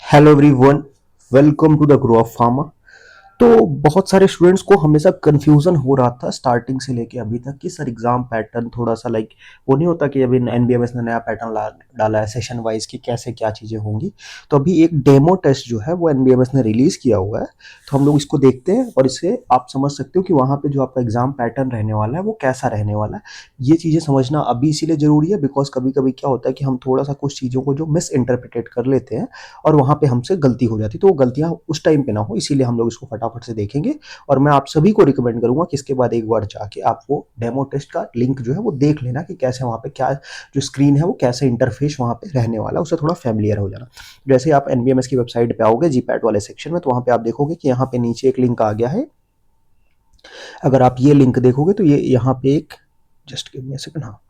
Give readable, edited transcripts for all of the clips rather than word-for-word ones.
Hello everyone, welcome to the grow of pharma. तो बहुत सारे स्टूडेंट्स को हमेशा कंफ्यूजन हो रहा था स्टार्टिंग से लेके अभी तक कि सर एग्जाम पैटर्न थोड़ा सा लाइक वो नहीं होता कि अभी एनबीएमएस ने नया पैटर्न डाला है सेशन वाइज की कैसे क्या चीज़ें होंगी। तो अभी एक डेमो टेस्ट जो है वो एनबीएमएस ने रिलीज़ किया हुआ है। तो हम लोग इसको देखते हैं और इससे आप समझ सकते हो कि वहाँ पे जो आपका एग्जाम पैटर्न रहने वाला है वो कैसा रहने वाला है। ये चीज़ें समझना अभी इसीलिए ज़रूरी है बिकॉज कभी कभी क्या होता है कि हम थोड़ा सा कुछ चीज़ों को जो मिस इंटरप्रिटेट कर लेते हैं और वहाँ पे हमसे गलती हो जाती है। तो वो गलतियाँ उस टाइम पे ना हो, इसीलिए हम लोग इसको फटाफट से देखेंगे। और मैं आप सभी को रिकमेंड करूंगा कि इसके बाद एक बार जाके आप वो डेमो टेस्ट का लिंक जो है वो देख लेना कि कैसे वहाँ पे क्या जो स्क्रीन है वो कैसे इंटरफेस वहाँ पे रहने वाला है, उससे थोड़ा फैमिलियर हो जाना। जैसे आप एनबीएमएस की वेबसाइट पे आओगे जीपैट वाले सेक्शन में, तो वहाँ पे आप देखोगे कि यहाँ पे नीचे एक लिंक आ गया है। अगर आप ये लिंक देखोगे तो ये यहाँ पे एक just give me a second, हाँ,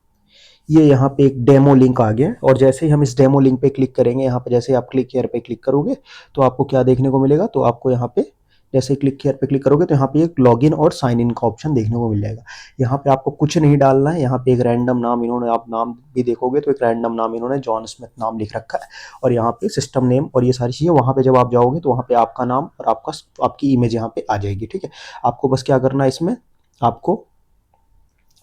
ये यहाँ पे एक डेमो लिंक आ गया है। और जैसे ही हम इस डेमो लिंक पे क्लिक करेंगे, यहाँ पे जैसे आप क्लिक हियर पे क्लिक करोगे तो आपको क्या देखने को मिलेगा, तो आपको यहाँ पे जैसे क्लिक हियर पे क्लिक करोगे तो यहाँ पे एक लॉगिन और साइन इन का ऑप्शन देखने को मिल जाएगा। यहाँ पे आपको कुछ नहीं डालना है, यहाँ पे एक रैंडम नाम इन्होंने, आप नाम भी देखोगे तो एक रैंडम नाम इन्होंने जॉन स्मिथ नाम लिख रखा है। और यहाँ पे सिस्टम नेम और ये सारी चीज़ें, वहाँ पे जब आप जाओगे तो वहाँ पे आपका नाम और आपकी इमेज यहाँ पे आ जाएगी। ठीक है, आपको बस क्या करना है इसमें, आपको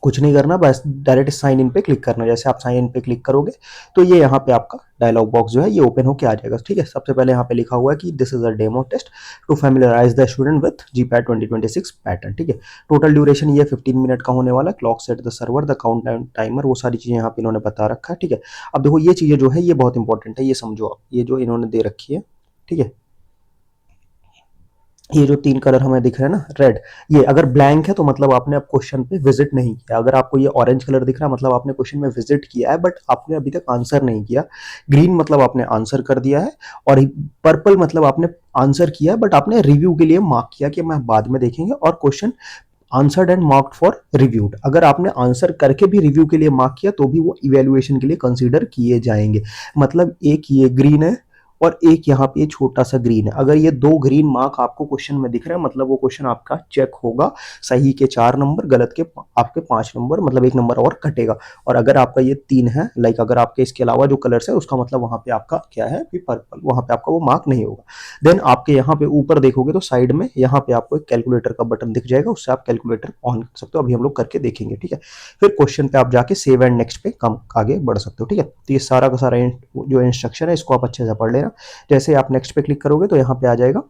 कुछ नहीं करना, बस डायरेक्ट साइन इन पे क्लिक करना। जैसे आप साइन इन पे क्लिक करोगे तो ये यहाँ पे आपका डायलॉग बॉक्स जो है ये ओपन होकर आ जाएगा। ठीक है, सबसे पहले यहाँ पे लिखा हुआ है कि this is a demo test to familiarize the student with GPAT 2026 pattern. ठीक है, टोटल ड्यूरेशन ये 15 मिनट का होने वाला, clock set the server the count down timer, वो सारी चीज़ें यहाँ पे इन्होंने बता रखा है। ठीक है, अब देखो ये चीज़ें जो है ये बहुत इंपॉर्टेंट है, ये समझो आप, ये जो इन्होंने दे रखी है। ठीक है, ये जो तीन कलर हमें दिख रहे हैं ना, रेड, ये अगर ब्लैंक है तो मतलब आपने अब क्वेश्चन पे विजिट नहीं किया। अगर आपको ये ऑरेंज कलर दिख रहा है मतलब आपने क्वेश्चन में विजिट किया है बट आपने अभी तक आंसर नहीं किया। ग्रीन मतलब आपने आंसर कर दिया है। और पर्पल मतलब आपने आंसर किया बट आपने रिव्यू के लिए मार्क किया कि मैं बाद में देखेंगे, और question answered and marked for reviewed. अगर आपने आंसर करके भी रिव्यू के लिए मार्क किया तो भी वो इवेल्युएशन के लिए कंसीडर किए जाएंगे। मतलब एक ये ग्रीन है और एक यहाँ पे छोटा सा ग्रीन है। अगर ये दो ग्रीन मार्क आपको क्वेश्चन में दिख रहे हैं मतलब वो क्वेश्चन आपका चेक होगा, सही के 4 नंबर, गलत के आपके 5 नंबर, मतलब 1 नंबर और कटेगा। और अगर आपका ये 3 है, लाइक अगर आपके इसके अलावा जो कलर्स है उसका मतलब वहां पे आपका क्या है, पर्पल, वहां पे आपका वो मार्क नहीं होगा। देन आपके यहाँ पे ऊपर देखोगे तो साइड में यहाँ पे आपको एक कैलकुलेटर का बटन दिख जाएगा, उससे आप कैलकुलेटर ऑन कर सकते हो। अभी हम लोग करके देखेंगे। ठीक है, फिर क्वेश्चन पे आप जाके सेव एंड नेक्स्ट पे कम आगे बढ़ सकते हो। ठीक है, तो ये सारा का सारा जो इंस्ट्रक्शन है इसको आप अच्छे से पढ़ लेना। जैसे आप नेक्स्ट पे क्लिक करोगे तो यहाँ पे आ जाएगा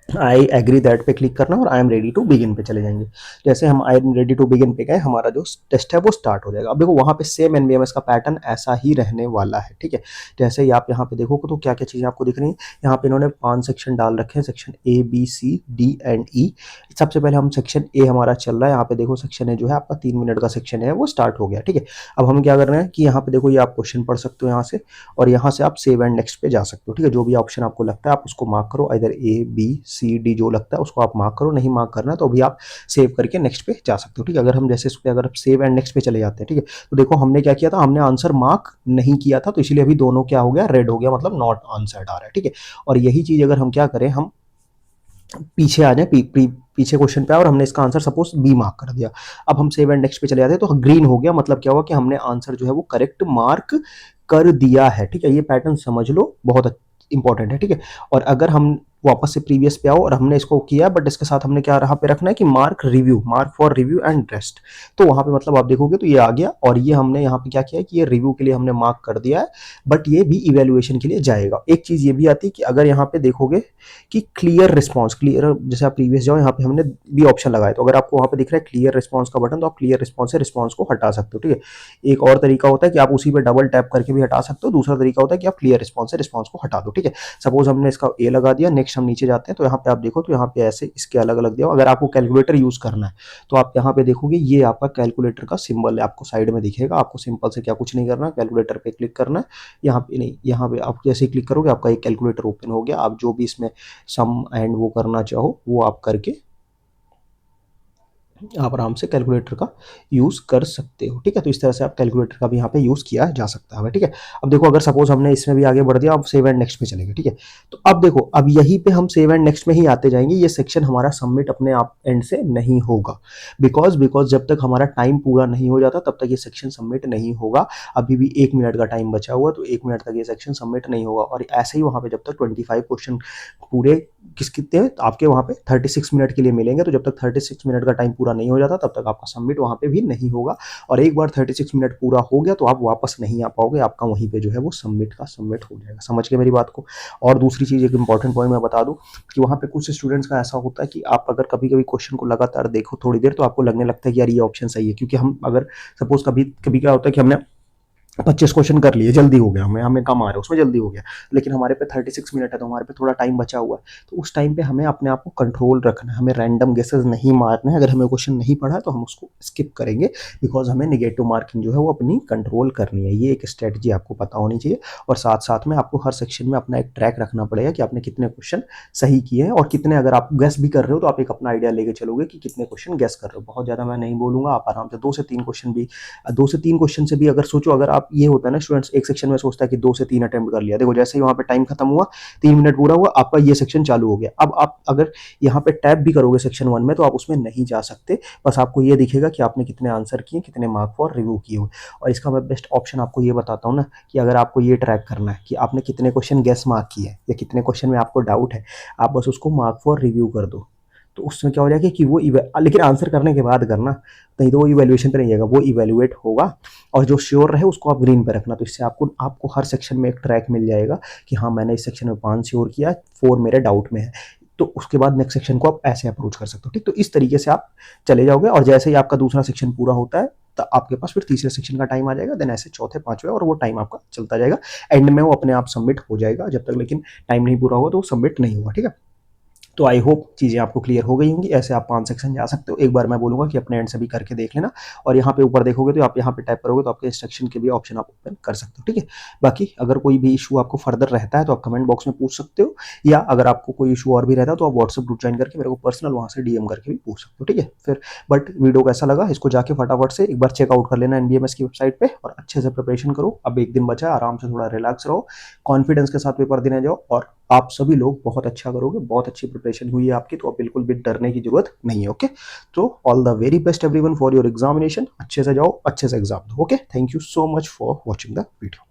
आई एग्री दैट पे क्लिक करना और I am ready to begin पे चले जाएंगे। जैसे हम I am ready to begin पे गए, हमारा जो टेस्ट है वो स्टार्ट हो जाएगा। अब देखो वहाँ पे सेम एनबीएमएस का पैटर्न ऐसा ही रहने वाला है। ठीक है, जैसे ही आप यहाँ पे देखोगे तो क्या क्या चीज़ें आपको दिख रही हैं। यहाँ पे इन्होंने 5 सेक्शन डाल रखे हैं, section A B C D and E. सबसे पहले हम सेक्शन ए हमारा चल रहा है, यहाँ पे देखो सेक्शन ए जो है आपका 3 मिनट का सेक्शन है वो स्टार्ट हो गया। ठीक है, अब हम क्या कर रहे हैं कि यहाँ पे देखो ये आप क्वेश्चन पढ़ सकते हो यहाँ से, और यहाँ से आप सेव एंड नेक्स्ट पे जा सकते हो। ठीक है, जो भी ऑप्शन आपको लगता है आप उसको मार्क करो, इधर ए बी सी डी जो लगता है उसको आप मार्क करो, नहीं मार्क करना तो अभी आप सेव करके नेक्स्ट पे जा सकते हो। ठीक है, अगर हम जैसे इस पे अगर सेव एंड नेक्स्ट पे चले जाते हैं, ठीक है, तो देखो हमने क्या किया था, हमने आंसर मार्क नहीं किया था तो इसलिए अभी दोनों क्या हो गया, रेड हो गया, मतलब नॉट आंसर्ड आ रहा है। ठीक है, और यही चीज अगर हम क्या करें, हम पीछे आ जाए, पीछे क्वेश्चन पे और हमने इसका आंसर सपोज बी मार्क कर दिया, अब हम सेव एंड नेक्स्ट पे चले जाते हैं तो ग्रीन हो गया, मतलब क्या हुआ कि हमने आंसर जो है वो करेक्ट मार्क कर दिया है। ठीक है, ये पैटर्न समझ लो, बहुत इंपॉर्टेंट है। ठीक है, और अगर हम वापस से प्रीवियस पे आओ और हमने इसको किया बट इसके साथ हमने क्या रहा पे रखना है कि mark review, mark for review and rest, तो वहां पे मतलब आप देखोगे तो ये आ गया। और ये हमने यहाँ पे क्या किया है कि ये रिव्यू के लिए हमने मार्क कर दिया है बट ये भी इवेल्युएशन के लिए जाएगा। एक चीज ये भी आती है कि अगर यहाँ पे देखोगे कि क्लियर रिस्पॉन्स, क्लियर, जैसे आप प्रीवियस जाओ यहाँ पे हमने बी ऑप्शन लगाया, तो अगर आपको वहाँ पे दिख रहा है क्लियर रिस्पॉन्स का बटन तो आप क्लियर रिस्पॉन्स से रिस्पॉन्स को हटा सकते हो। ठीक है, एक और तरीका होता है कि आप उसी पे डबल टैप करके भी हटा सकते हो, दूसरा तरीका होता है कि आप क्लियर रिस्पॉन्स से रिस्पॉन्स को हटा दो। ठीक है, सपोज हमने इसका ए लगा दिया, नेक्स्ट हम नीचे जाते हैं तो यहाँ पे आप देखो तो यहाँ पे ऐसे इसके अलग अलग दिया। अगर आपको कैलकुलेटर यूज करना है तो आप यहाँ पे देखोगे ये आपका कैलकुलेटर का सिंबल है, आपको साइड में दिखेगा। आपको सिंपल से क्या कुछ नहीं करना, कैलकुलेटर पे क्लिक करना है। यहाँ पे नहीं, यहाँ पे आप जैसे क्लिक करोगे आपका एक कैलकुलेटर ओपन हो गया। आप जो भी इसमें सम एंड वो करना चाहो वो आप करके आप आराम से कैलकुलेटर का यूज़ कर सकते हो, ठीक है? तो इस तरह से आप कैलकुलेटर का भी यहाँ पे यूज़ किया जा सकता है, ठीक है? अब देखो अगर सपोज़ हमने इसमें भी आगे बढ़ दिया, अब सेव एंड नेक्स्ट पे चलेंगे, ठीक है? तो अब देखो, अब यहीं पे हम सेव एंड नेक्स्ट में ही आते जाएँगे, ये सेक्शन हमारा सबमिट अपने आप एंड से नहीं होगा। बिकॉज़ जब तक हमारा टाइम पूरा नहीं हो जाता, तब तक ये सेक्शन सबमिट नहीं होगा। अभी भी 1 मिनट का टाइम बचा हुआ है, तो 1 मिनट तक ये सेक्शन सबमिट नहीं होगा और ऐसे ही वहाँ पे जब तक 25 क्वेश्चन पूरे कितने आपके वहाँ पे 36 मिनट के लिए मिलेंगे, तो जब तक 36 मिनट का टाइम पूरा नहीं हो जाता तब तक आपका सबमिट वहाँ पे भी नहीं होगा और एक बार 36 मिनट पूरा हो गया तो आप वापस नहीं आ पाओगे, आपका वहीं पे जो है वो सबमिट का सबमिट हो जाएगा। समझ गए मेरी बात को? और दूसरी चीज़, एक इंपॉर्टेंट पॉइंट मैं बता दूं कि वहाँ पे कुछ स्टूडेंट्स का ऐसा होता है कि आप अगर कभी कभी क्वेश्चन को लगातार देखो थोड़ी देर, तो आपको लगने लगता है कि यार ये ऑप्शन सही है, क्योंकि हम अगर सपोज कभी कभी क्या होता है कि हमने 25 क्वेश्चन कर लिए, जल्दी हो गया, हमें हमें कम आ रहा है उसमें, जल्दी हो गया, लेकिन हमारे पे 36 मिनट है तो हमारे पे थोड़ा टाइम बचा हुआ है, तो उस टाइम पे हमें अपने आप को कंट्रोल रखना है, हमें रैंडम गेसेस नहीं मारने हैं। अगर हमें क्वेश्चन नहीं पढ़ा है तो हम उसको स्किप करेंगे, बिकॉज हमें निगेटिव मार्किंग जो है वो अपनी कंट्रोल करनी है। ये एक स्ट्रेटजी आपको पता होनी चाहिए और साथ साथ में आपको हर सेक्शन में अपना एक ट्रैक रखना पड़ेगा कि आपने कितने क्वेश्चन सही किए हैं और कितने, अगर आप गेस भी कर रहे हो तो आप एक अपना आइडिया लेके चलोगे कि कितने क्वेश्चन गेस कर रहे हो। बहुत ज़्यादा मैं नहीं बोलूँगा, आप आराम से 2 से 3 क्वेश्चन से भी अगर सोचो, अगर आप, ये होता है ना स्टूडेंट्स एक सेक्शन में सोचता है कि 2 से 3 अटेम्प्ट कर लिया, देखो जैसे ही वहाँ पे टाइम खत्म हुआ, 3 मिनट पूरा हुआ, आपका ये सेक्शन चालू हो गया। अब आप अगर यहाँ पे टैप भी करोगे सेक्शन 1 में तो आप उसमें नहीं जा सकते, बस आपको ये दिखेगा कि आपने कितने आंसर किए, कितने मार्क फॉर रिव्यू किए हुए। और इसका मैं बेस्ट ऑप्शन आपको ये बताता हूँ ना, कि अगर आपको ये ट्रैक करना है कि आपने कितने क्वेश्चन गेस मार्क किए या कितने क्वेश्चन में आपको डाउट है, आप बस उसको मार्क फॉर रिव्यू कर दो, तो उसमें क्या हो जाएगा कि वो लेकिन आंसर करने के बाद करना, नहीं तो वो इवैल्यूएशन पे नहीं जाएगा, वो इवैल्यूएट होगा और जो श्योर रहे उसको आप ग्रीन पे रखना। तो इससे आपको आपको हर सेक्शन में एक ट्रैक मिल जाएगा कि हाँ मैंने इस सेक्शन में 5 श्योर किया, 4 मेरे डाउट में है, तो उसके बाद नेक्स्ट सेक्शन को आप ऐसे अप्रोच कर सकते हो, ठीक? तो इस तरीके से आप चले जाओगे और जैसे ही आपका दूसरा सेक्शन पूरा होता है तो आपके पास फिर तीसरे सेक्शन का टाइम आ जाएगा, देन ऐसे चौथे पांचवे, और वो टाइम आपका चलता जाएगा, एंड में वो अपने आप सबमिट हो जाएगा। जब तक लेकिन टाइम नहीं पूरा होगा तो वो सबमिट नहीं होगा, ठीक है? तो आई होप चीज़ें आपको क्लियर हो गई होंगी। ऐसे आप 5 सेक्शन जा सकते हो। एक बार मैं बोलूँगा कि अपने एंड से भी करके देख लेना और यहाँ पे ऊपर देखोगे तो आप यहाँ पे टाइप करोगे तो आपके इंस्ट्रक्शन के भी ऑप्शन आप ओपन कर सकते हो, ठीक है? बाकी अगर कोई भी इशू आपको फर्दर रहता है तो आप कमेंट बॉक्स में पूछ सकते हो, या अगर आपको कोई इशू और भी रहता है तो आप व्हाट्सएप ग्रुप ज्वाइन करके मेरे को पर्सनल वहाँ से डीएम करके भी पूछ सकते हो, ठीक है? फिर बट वीडियो कैसा लगा इसको जाके फटाफट से एक बार चेकआउट कर लेना एनबीएमएस की वेबसाइट पे और अच्छे से प्रिपरेशन करो। अब एक दिन बचा है, आराम से थोड़ा रिलैक्स रहो, कॉन्फिडेंस के साथ पेपर देने जाओ और आप सभी लोग बहुत अच्छा करोगे। बहुत अच्छी प्रिपरेशन हुई है आपकी, तो अब बिल्कुल भी डरने की जरूरत नहीं है, ओके? तो all the very best everyone for your examination. अच्छे से जाओ, अच्छे से एग्जाम दो, okay? Thank you so much for watching the video.